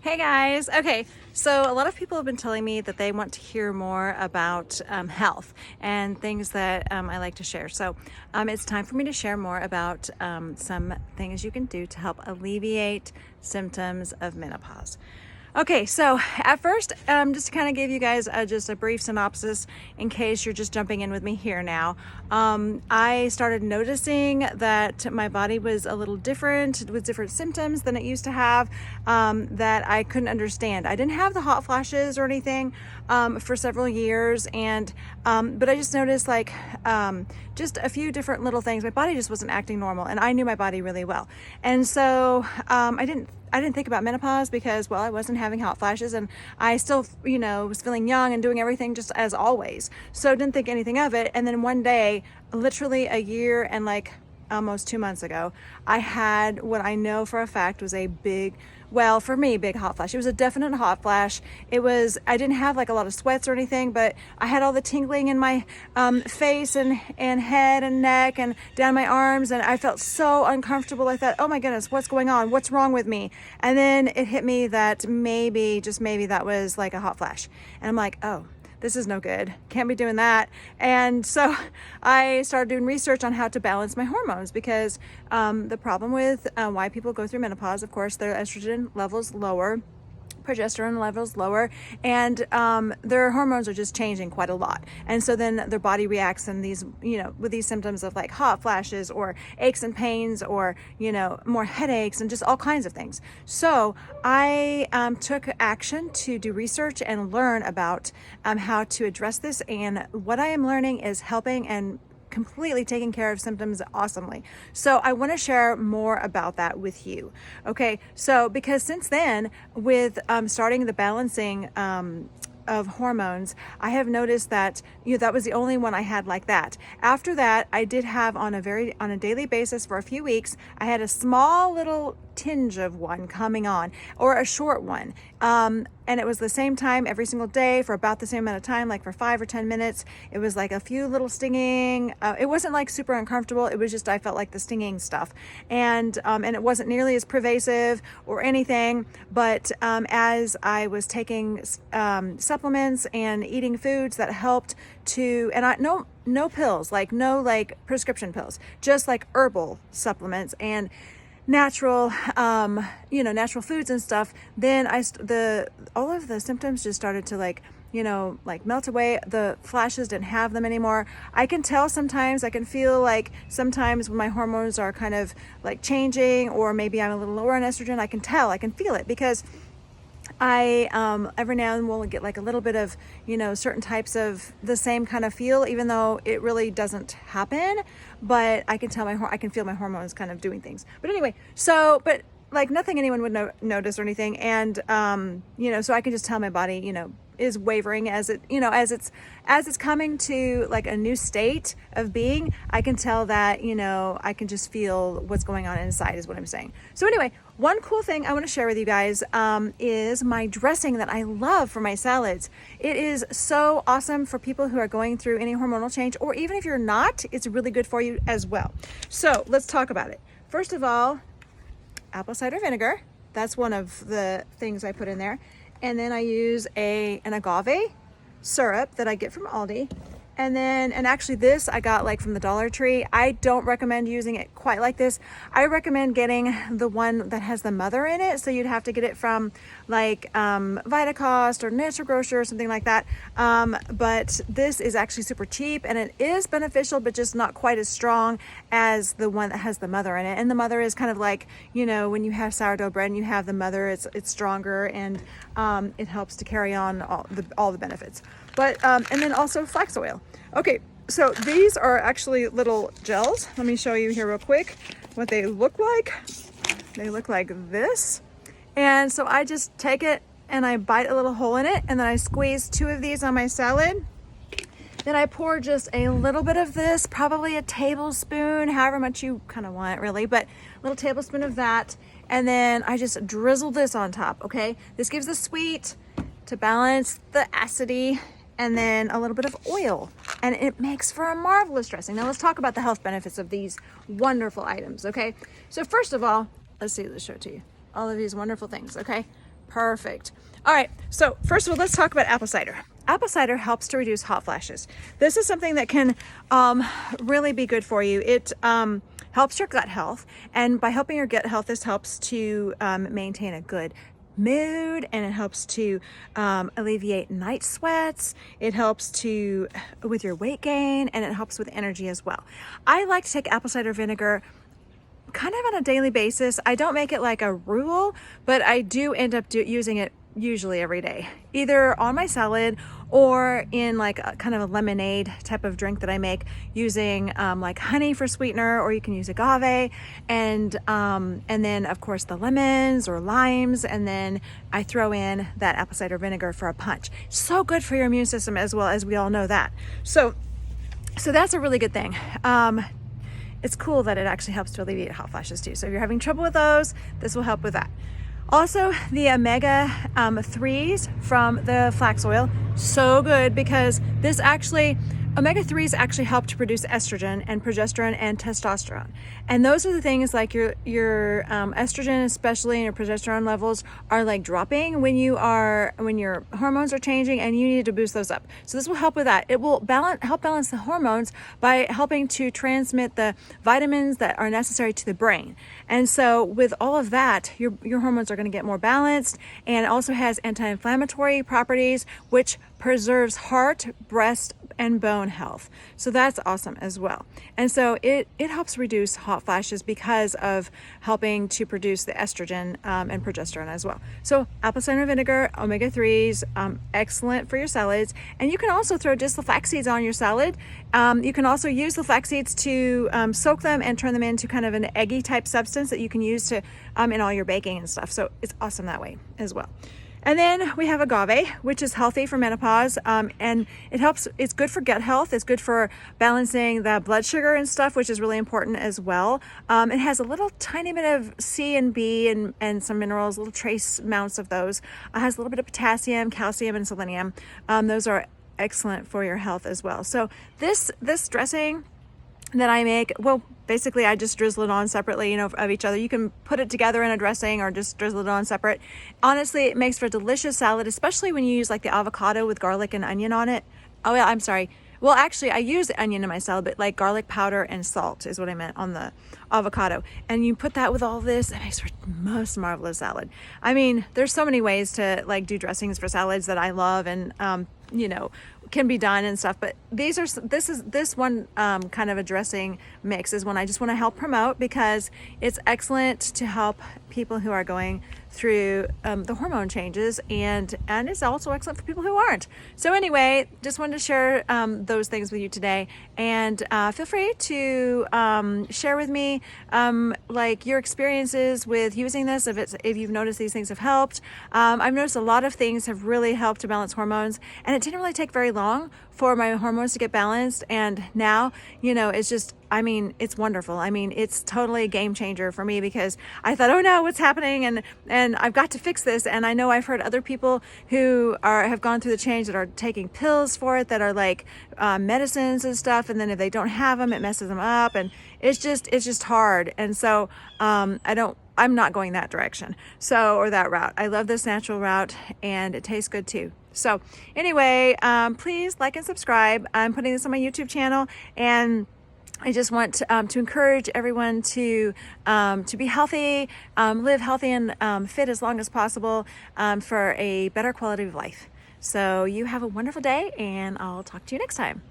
Hey guys. Okay, so a lot of people have been telling me that they want to hear more about health and things that I like to share. So it's time for me to share more about some things you can do to help alleviate symptoms of menopause. Okay, so at first, just to kind of give you guys just a brief synopsis in case you're just jumping in with me here now. I started noticing that my body was a little different with different symptoms than it used to have, that I couldn't understand. I didn't have the hot flashes or anything for several years, and but I just noticed just a few different little things. My body just wasn't acting normal, and I knew my body really well, and so I didn't think about menopause because, well, I wasn't having hot flashes and I still, was feeling young and doing everything just as always. So didn't think anything of it. And then one day, literally a year and almost 2 months ago, I had what I know for a fact was a big, well, for me, big hot flash. It was a definite hot flash. I didn't have a lot of sweats or anything, but I had all the tingling in my face and head and neck and down my arms. And I felt so uncomfortable. I thought, oh my goodness, what's going on? What's wrong with me? And then it hit me that maybe, just maybe, that was like a hot flash. And I'm like, oh, this is no good. Can't be doing that. And so I started doing research on how to balance my hormones because the problem with why people go through menopause, of course, their estrogen levels lower, progesterone levels lower, and their hormones are just changing quite a lot. And so then their body reacts in these, with these symptoms of hot flashes or aches and pains or, more headaches and just all kinds of things. So I took action to do research and learn about how to address this. And what I am learning is helping and completely taking care of symptoms awesomely. So I want to share more about that with you. Okay, so because since then, with starting the balancing of hormones, I have noticed that that was the only one I had like that. After that, I did have on a daily basis for a few weeks, I had a small little tinge of one coming on, or a short one, and it was the same time every single day for about the same amount of time, like for 5 or 10 minutes. It was like a few little stinging. It wasn't super uncomfortable. It was just I felt like the stinging stuff, and it wasn't nearly as pervasive or anything. But as I was taking supplements and eating foods that helped to, and no pills, no prescription pills, just herbal supplements and natural natural foods and stuff, then all of the symptoms just started to melt away. The flashes didn't have them anymore. I can tell sometimes, I can feel sometimes when my hormones are kind of changing, or maybe I'm a little lower on estrogen. I can feel it because I every now and then will get a little bit of certain types of the same kind of feel, even though it really doesn't happen. But I can tell I can feel my hormones kind of doing things. But anyway, but nothing anyone would notice or anything, and so I can just tell my body is wavering as it's coming to a new state of being. I can tell that I can just feel what's going on inside is what I'm saying. So anyway, one cool thing I want to share with you guys is my dressing that I love for my salads. It is so awesome for people who are going through any hormonal change, or even if you're not, it's really good for you as well. So let's talk about it. First of all, apple cider vinegar. That's one of the things I put in there. And then I use an agave syrup that I get from Aldi. And actually this I got from the Dollar Tree. I don't recommend using it quite like this. I recommend getting the one that has the mother in it. So you'd have to get it from Vitacost or Natural Grocer or something like that. But this is actually super cheap, and it is beneficial, but just not quite as strong as the one that has the mother in it. And the mother is kind of when you have sourdough bread and you have the mother, it's stronger, and it helps to carry on all the benefits. But and then also flax oil. Okay, so these are actually little gels. Let me show you here real quick what they look like. They look like this. And so I just take it and I bite a little hole in it, and then I squeeze 2 of these on my salad. Then I pour just a little bit of this, probably a tablespoon, however much you kind of want really, but a little tablespoon of that. And then I just drizzle this on top, okay? This gives the sweet to balance the acidity, and then a little bit of oil, and it makes for a marvelous dressing. Now let's talk about the health benefits of these wonderful items, okay? So first of all, let's show it to you. All of these wonderful things, okay? Perfect. All right, so first of all, let's talk about apple cider. Apple cider helps to reduce hot flashes. This is something that can really be good for you. It helps your gut health, and by helping your gut health, this helps to maintain a good mood, and it helps to alleviate night sweats. It helps to with your weight gain, and it helps with energy as well. I like to take apple cider vinegar kind of on a daily basis. I don't make it like a rule, but I do end up using it usually every day, either on my salad or in like a kind of a lemonade type of drink that I make using like honey for sweetener, or you can use agave, and then of course the lemons or limes, and then I throw in that apple cider vinegar for a punch. So good for your immune system as well, as we all know that. So that's a really good thing. It's cool that it actually helps to alleviate hot flashes too. So if you're having trouble with those, this will help with that. Also, the omega 3s from the flax oil, so good, because this actually, omega 3s actually help to produce estrogen and progesterone and testosterone. And those are the things like your estrogen, especially, and your progesterone levels are like dropping when your hormones are changing, and you need to boost those up. So this will help with that. It will help balance the hormones by helping to transmit the vitamins that are necessary to the brain. And so with all of that, your hormones are going to get more balanced, and it also has anti-inflammatory properties, which preserves heart, breast, and bone health. So that's awesome as well. And so it helps reduce hot flashes because of helping to produce the estrogen and progesterone as well. So apple cider vinegar, omega 3s, excellent for your salads. And you can also throw just the flax seeds on your salad. You can also use the flax seeds to soak them and turn them into kind of an eggy type substance that you can use to in all your baking and stuff. So it's awesome that way as well. And then we have agave, which is healthy for menopause, and it's good for gut health. It's good for balancing the blood sugar and stuff, which is really important as well. It has a little tiny bit of C and B and some minerals, little trace amounts of those. It has a little bit of potassium, calcium, and selenium. Those are excellent for your health as well. So this dressing that I make, well, basically I just drizzle it on separately, of each other. You can put it together in a dressing or just drizzle it on separate. Honestly, it makes for a delicious salad, especially when you use like the avocado with garlic and onion on it. Oh yeah, I'm sorry. Well, actually I use onion in my salad, but like garlic powder and salt is what I meant on the avocado. And you put that with all this, it makes for most marvelous salad. I mean, there's so many ways to like do dressings for salads that I love, and can be done and stuff, but this one kind of a dressing mix is one I just want to help promote, because it's excellent to help people who are going through the hormone changes, and it's also excellent for people who aren't. So anyway, just wanted to share those things with you today, and feel free to share with me like your experiences with using this, if you've noticed these things have helped. I've noticed a lot of things have really helped to balance hormones, and it didn't really take very long for my hormones to get balanced, and now it's just, it's wonderful. It's totally a game changer for me, because I thought, oh no, what's happening, and I've got to fix this. And I know I've heard other people who have gone through the change that are taking pills for it, that are like medicines and stuff, and then if they don't have them, it messes them up, and it's just hard. And so I'm not going that direction, or that route. I love this natural route, and it tastes good too. So anyway, please like and subscribe. I'm putting this on my YouTube channel, and I just want to encourage everyone to be healthy, live healthy and fit as long as possible for a better quality of life. So you have a wonderful day, and I'll talk to you next time.